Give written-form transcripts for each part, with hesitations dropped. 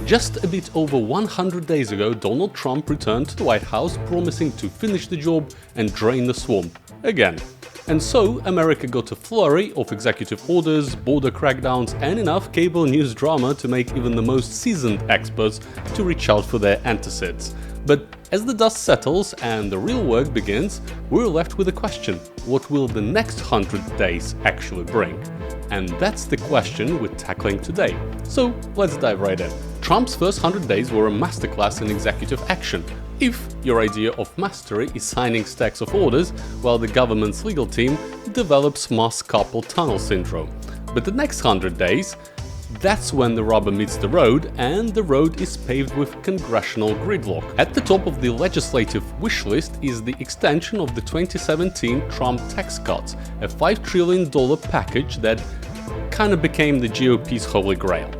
Just a bit over 100 days ago, Donald Trump returned to the White House promising to finish the job and drain the swamp again. And so, America got a flurry of executive orders, border crackdowns, and enough cable news drama to make even the most seasoned experts to reach out for their antacids. But as the dust settles and the real work begins, we're left with a question: what will the next 100 days actually bring? And that's the question we're tackling today. So let's dive right in. Trump's first 100 days were a masterclass in executive action, if your idea of mastery is signing stacks of orders while the government's legal team develops Mars carpal tunnel syndrome. But the next 100 days, that's when the rubber meets the road, and the road is paved with congressional gridlock. At the top of the legislative wish list is the extension of the 2017 Trump tax cuts, a $5 trillion package that kinda became the GOP's holy grail.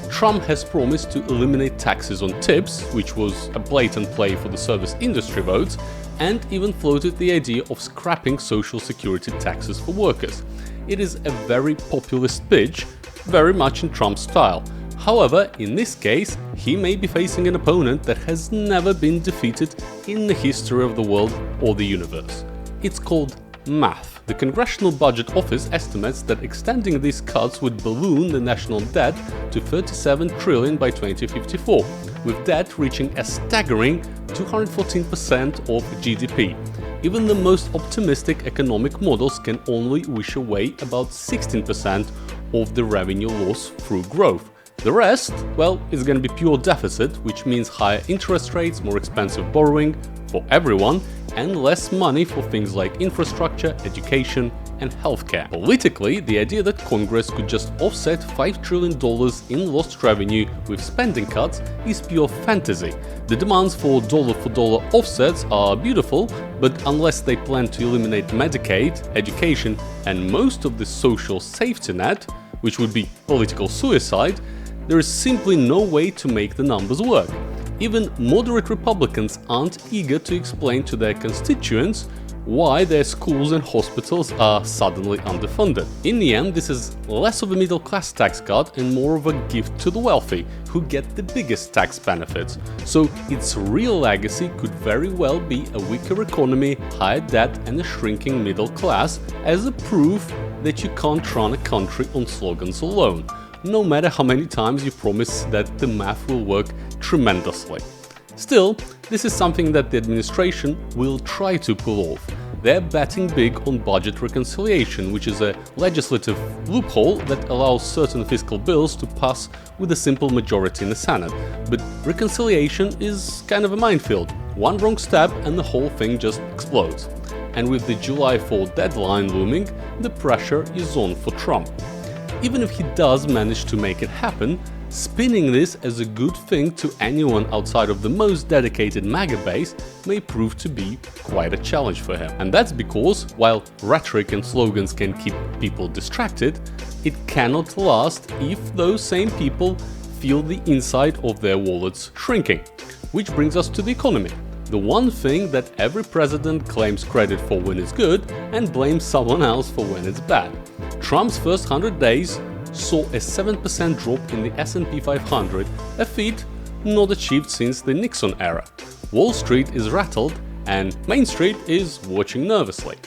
Trump has promised to eliminate taxes on tips, which was a blatant play for the service industry votes, and even floated the idea of scrapping social security taxes for workers. It is a very populist pitch, very much in Trump's style. However, in this case, he may be facing an opponent that has never been defeated in the history of the world or the universe. It's called math. The Congressional Budget Office estimates that extending these cuts would balloon the national debt to $37 trillion by 2054, with debt reaching a staggering 214% of GDP. Even the most optimistic economic models can only wish away about 16% of the revenue loss through growth. The rest, well, is going to be pure deficit, which means higher interest rates, more expensive borrowing for everyone, and less money for things like infrastructure, education, and healthcare. Politically, the idea that Congress could just offset $5 trillion in lost revenue with spending cuts is pure fantasy. The demands for dollar-for-dollar offsets are beautiful, but unless they plan to eliminate Medicaid, education, and most of the social safety net, which would be political suicide, there is simply no way to make the numbers work. Even moderate Republicans aren't eager to explain to their constituents why their schools and hospitals are suddenly underfunded. In the end, this is less of a middle-class tax cut and more of a gift to the wealthy, who get the biggest tax benefits. So its real legacy could very well be a weaker economy, higher debt, and a shrinking middle class as a proof that you can't run a country on slogans alone, no matter how many times you promise that the math will work tremendously. Still, this is something that the administration will try to pull off. They're betting big on budget reconciliation, which is a legislative loophole that allows certain fiscal bills to pass with a simple majority in the Senate. But reconciliation is kind of a minefield. One wrong step and the whole thing just explodes. And with the July 4 deadline looming, the pressure is on for Trump. Even if he does manage to make it happen, spinning this as a good thing to anyone outside of the most dedicated MAGA base may prove to be quite a challenge for him. And that's because, while rhetoric and slogans can keep people distracted, it cannot last if those same people feel the inside of their wallets shrinking. Which brings us to the economy. The one thing that every president claims credit for when it's good and blames someone else for when it's bad. Trump's first 100 days saw a 7% drop in the S&P 500, a feat not achieved since the Nixon era. Wall Street is rattled and Main Street is watching nervously.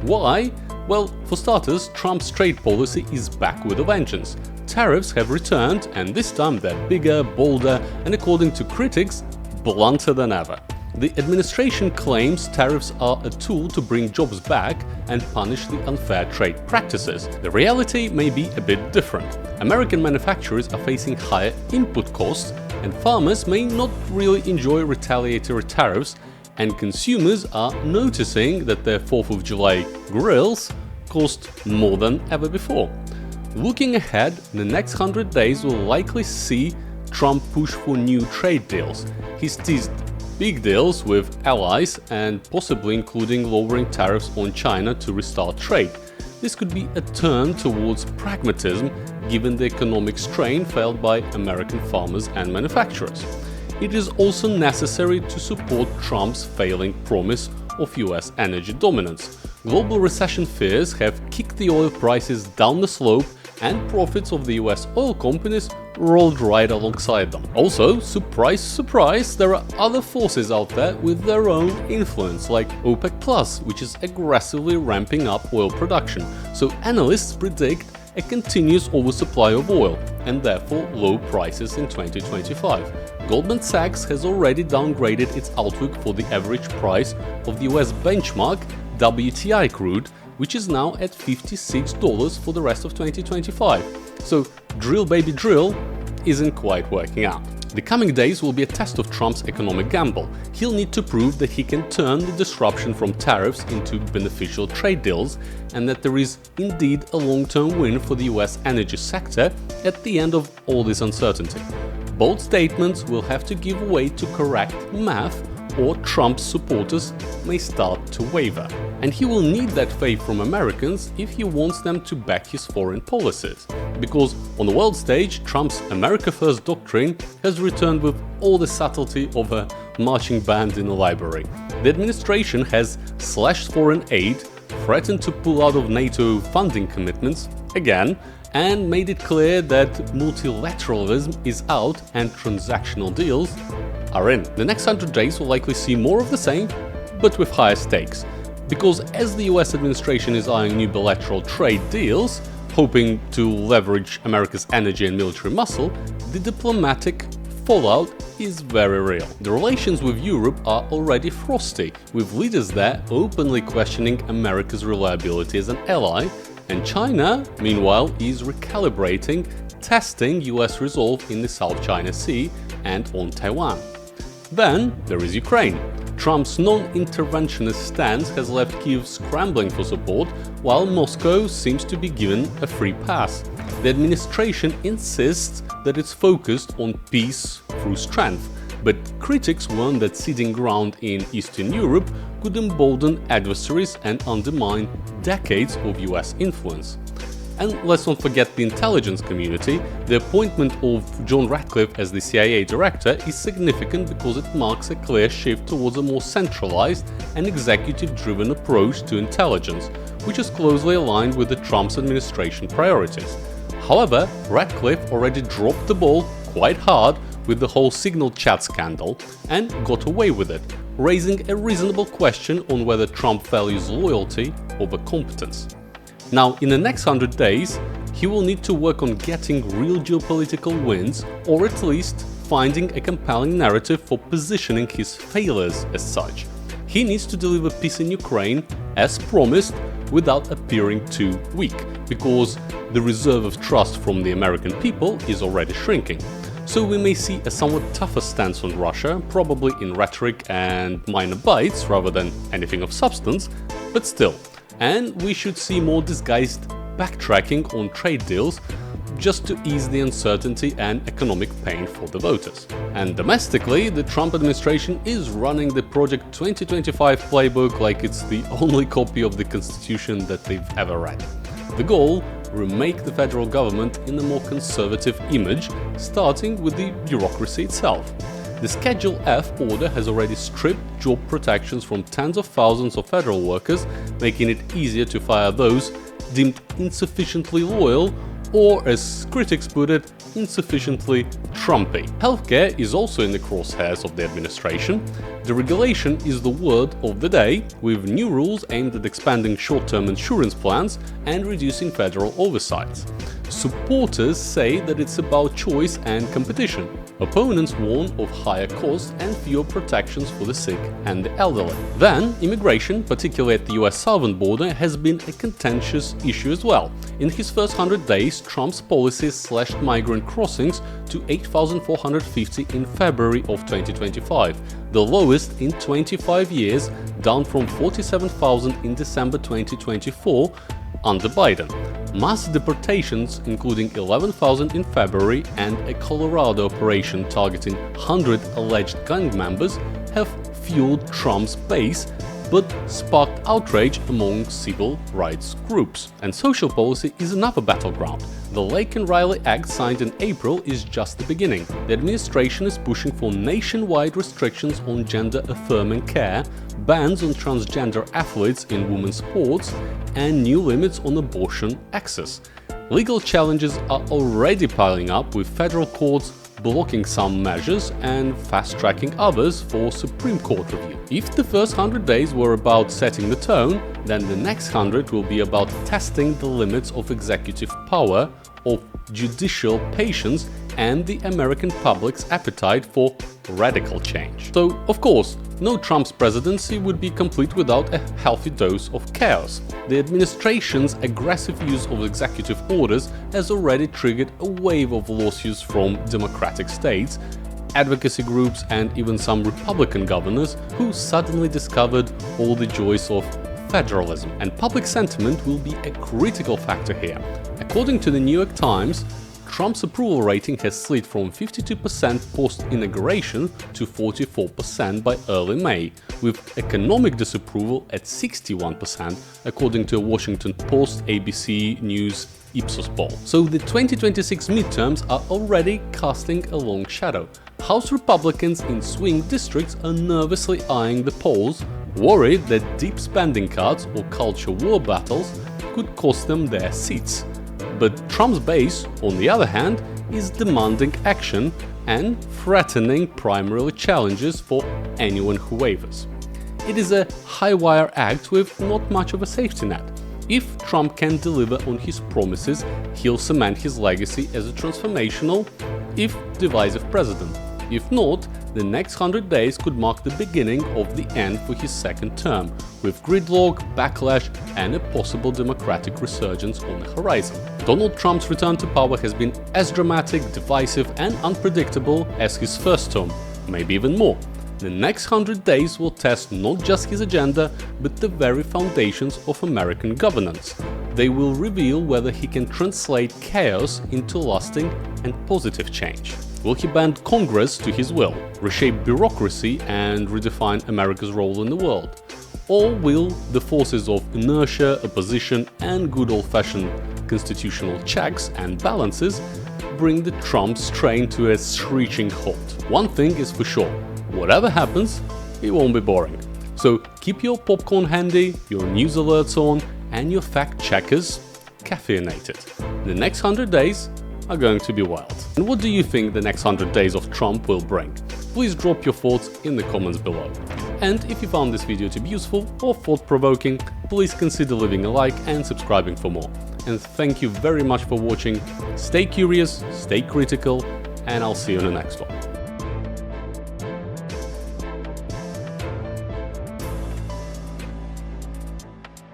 Why? Well, for starters, Trump's trade policy is back with a vengeance. Tariffs have returned, and this time they're bigger, bolder, and according to critics, blunter than ever. The administration claims tariffs are a tool to bring jobs back and punish the unfair trade practices. The reality may be a bit different. American manufacturers are facing higher input costs, and farmers may not really enjoy retaliatory tariffs, and consumers are noticing that their 4th of July grills cost more than ever before. Looking ahead, the next 100 days will likely see Trump push for new trade deals. He's teased big deals with allies and possibly including lowering tariffs on China to restart trade. This could be a turn towards pragmatism given the economic strain felt by American farmers and manufacturers. It is also necessary to support Trump's failing promise of US energy dominance. Global recession fears have kicked the oil prices down the slope, and profits of the US oil companies rolled right alongside them. Also, surprise, surprise, there are other forces out there with their own influence, like OPEC+, which is aggressively ramping up oil production, so analysts predict a continuous oversupply of oil, and therefore low prices in 2025. Goldman Sachs has already downgraded its outlook for the average price of the US benchmark WTI crude, which is now at $56 for the rest of 2025. So drill baby drill isn't quite working out. The coming days will be a test of Trump's economic gamble. He'll need to prove that he can turn the disruption from tariffs into beneficial trade deals, and that there is indeed a long-term win for the US energy sector at the end of all this uncertainty. Bold statements will have to give way to correct math, or Trump's supporters may start to waver. And he will need that faith from Americans if he wants them to back his foreign policies. Because on the world stage, Trump's America First doctrine has returned with all the subtlety of a marching band in a library. The administration has slashed foreign aid, threatened to pull out of NATO funding commitments again, and made it clear that multilateralism is out and transactional deals are in. The next 100 days will likely see more of the same, but with higher stakes. Because as the US administration is eyeing new bilateral trade deals, hoping to leverage America's energy and military muscle, the diplomatic fallout is very real. The relations with Europe are already frosty, with leaders there openly questioning America's reliability as an ally, and China, meanwhile, is recalibrating, testing US resolve in the South China Sea and on Taiwan. Then there is Ukraine. Trump's non-interventionist stance has left Kyiv scrambling for support, while Moscow seems to be given a free pass. The administration insists that it's focused on peace through strength, but critics warn that ceding ground in Eastern Europe could embolden adversaries and undermine decades of US influence. And let's not forget the intelligence community. The appointment of John Ratcliffe as the CIA director is significant because it marks a clear shift towards a more centralized and executive-driven approach to intelligence, which is closely aligned with the Trump's administration priorities. However, Ratcliffe already dropped the ball quite hard with the whole signal chat scandal and got away with it, raising a reasonable question on whether Trump values loyalty over competence. Now, in the next 100 days, he will need to work on getting real geopolitical wins, or at least finding a compelling narrative for positioning his failures as such. He needs to deliver peace in Ukraine, as promised, without appearing too weak, because the reserve of trust from the American people is already shrinking. So we may see a somewhat tougher stance on Russia, probably in rhetoric and minor bites rather than anything of substance, but still. And we should see more disguised backtracking on trade deals just to ease the uncertainty and economic pain for the voters. And domestically, the Trump administration is running the Project 2025 playbook like it's the only copy of the Constitution that they've ever read. The goal? Remake the federal government in a more conservative image, starting with the bureaucracy itself. The Schedule F order has already stripped job protections from tens of thousands of federal workers, making it easier to fire those deemed insufficiently loyal, or as critics put it, insufficiently Trumpy. Healthcare is also in the crosshairs of the administration. The regulation is the word of the day, with new rules aimed at expanding short-term insurance plans and reducing federal oversight. Supporters say that it's about choice and competition. Opponents warn of higher costs and fewer protections for the sick and the elderly. Then, immigration, particularly at the US southern border, has been a contentious issue as well. In his first 100 days, Trump's policies slashed migrant crossings to 8,450 in February of 2025, the lowest in 25 years, down from 47,000 in December 2024 under Biden. Mass deportations, including 11,000 in February and a Colorado operation targeting 100 alleged gang members, have fueled Trump's base but sparked outrage among civil rights groups. And social policy is another battleground. The Lake and Riley Act signed in April is just the beginning. The administration is pushing for nationwide restrictions on gender-affirming care, bans on transgender athletes in women's sports, and new limits on abortion access. Legal challenges are already piling up, with federal courts blocking some measures and fast-tracking others for Supreme Court review. If the first 100 days were about setting the tone, then the next 100 will be about testing the limits of executive power, of judicial patience, and the American public's appetite for radical change. So, of course, no Trump's presidency would be complete without a healthy dose of chaos. The administration's aggressive use of executive orders has already triggered a wave of lawsuits from Democratic states, advocacy groups, and even some Republican governors who suddenly discovered all the joys of federalism. And public sentiment will be a critical factor here. According to the New York Times, Trump's approval rating has slid from 52% post-inauguration to 44% by early May, with economic disapproval at 61%, according to a Washington Post ABC News Ipsos poll. So the 2026 midterms are already casting a long shadow. House Republicans in swing districts are nervously eyeing the polls, worried that deep spending cuts or culture war battles could cost them their seats. But Trump's base, on the other hand, is demanding action and threatening primary challenges for anyone who wavers. It is a high-wire act with not much of a safety net. If Trump can deliver on his promises, he'll cement his legacy as a transformational, if divisive president. If not, the next 100 days could mark the beginning of the end for his second term, with gridlock, backlash, and a possible Democratic resurgence on the horizon. Donald Trump's return to power has been as dramatic, divisive, and unpredictable as his first term, maybe even more. The next 100 days will test not just his agenda, but the very foundations of American governance. They will reveal whether he can translate chaos into lasting and positive change. Will he bend Congress to his will, reshape bureaucracy, and redefine America's role in the world? Or will the forces of inertia, opposition, and good old-fashioned constitutional checks and balances bring the Trump strain to a screeching halt? One thing is for sure, whatever happens, it won't be boring. So keep your popcorn handy, your news alerts on, and your fact-checkers caffeinated. The next 100 days are going to be wild. And what do you think the next 100 days of Trump will bring? Please drop your thoughts in the comments below. And if you found this video to be useful or thought-provoking, please consider leaving a like and subscribing for more. And thank you very much for watching. Stay curious, stay critical, and I'll see you in the next one.